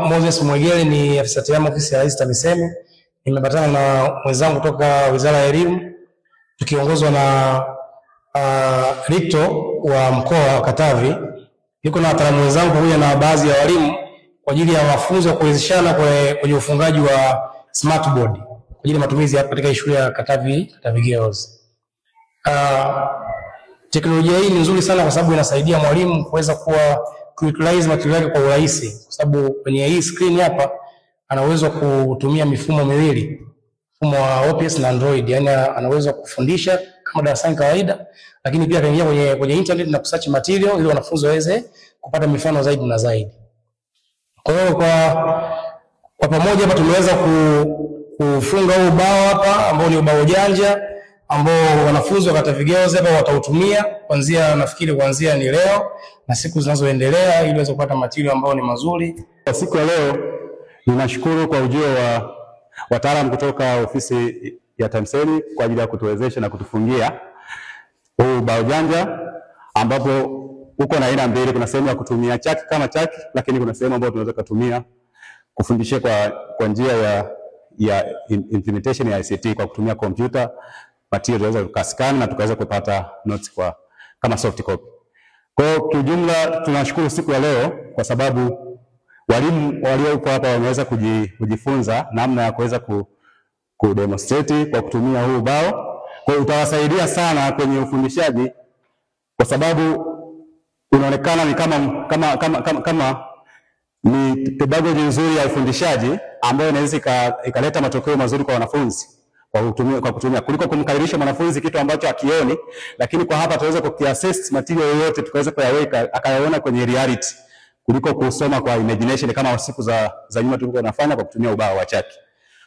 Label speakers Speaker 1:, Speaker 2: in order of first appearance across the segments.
Speaker 1: Moses Mwegele ni afisa tehama ofisi ya Rais TAMISEMI. Nimepatana na mwenzangu kutoka Wizara ya Elimu tukiongozwa na Rector wa mkoa wa Katavi. Niko na wataalamu wenzangu pamoja na baadhi ya walimu kwa ajili ya mafunzo ya kuwezeshana kwenye ufungaji wa smart board kwa ajili ya matumizi hapa katika shule ya Katavi Girls. Teknolojia hii ni nzuri sana kwa sababu inasaidia mwalimu kuweza kuutilize material yake kwa urahisi, kwa sababu kwenye hii screen hapa ana uwezo kutumia mifumo miwili, mfumo wa OPS na Android. Yani ana uwezo kufundisha kama darasani kawaida, lakini pia kaingia kwenye internet na kusearch material ili wanafunzi waweze kupata mifano zaidi na zaidi. Kwa hiyo kwa pamoja hapa tumeweza kufunga huu ubao hapa ambao ni ubao janja ambao wanafunzi wa Katavi Girls hapa watautumia kuanzia ni leo na siku zinazoendelea ili waweze kupata material ambao ni mazuri.
Speaker 2: Kwa siku ya leo ninashukuru kwa ujio wa wataalamu kutoka ofisi ya TAMISEMI kwa ajili ya kutuwezesha na kutufungia huu ubao janja, ambapo uko na aina mbili. Kuna sehemu ya kutumia chaki kama chaki, lakini kuna sehemu ambayo tunaweza kutumia kufundishia kwa njia ya implementation ya ICT kwa kutumia kompyuta. Material tunaweza tukascan na tukaweza kupata notes kama soft copy. Kwa hiyo kiujumla tunashukuru siku ya leo kwa sababu walimu waliokuwa hapa wameweza kujifunza namna ya kuweza kudemonstrate kwa kutumia huu ubao. Kwa hiyo utawasaidia sana kwenye ufundishaji kwa sababu unaonekana ni kama ni pedagogy nzuri ya ufundishaji ambayo inaweza ikaleta matokeo mazuri kwa wanafunzi kwa kutumia kuliko kumkadirisha mwanafunzi kitu ambacho akioni, lakini kwa hapa tutaweza kukiassess material yote tukaweza kuyaweka akayaona kwenye reality kuliko kusoma kwa imagination kama siku za nyuma tulikuwa tunafanya kwa kutumia ubao wa chaki.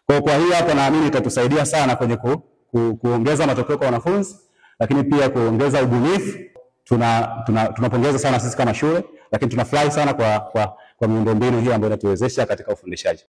Speaker 2: Kwa hiyo hapa naamini itatusaidia sana kwenye kuongeza matokeo kwa wanafunzi, lakini pia kuongeza ubunifu. Tunapongeza sana sisi kama shule, lakini tunafurahi sana kwa miundombinu hii ambayo inatuwezesha katika ufundishaji.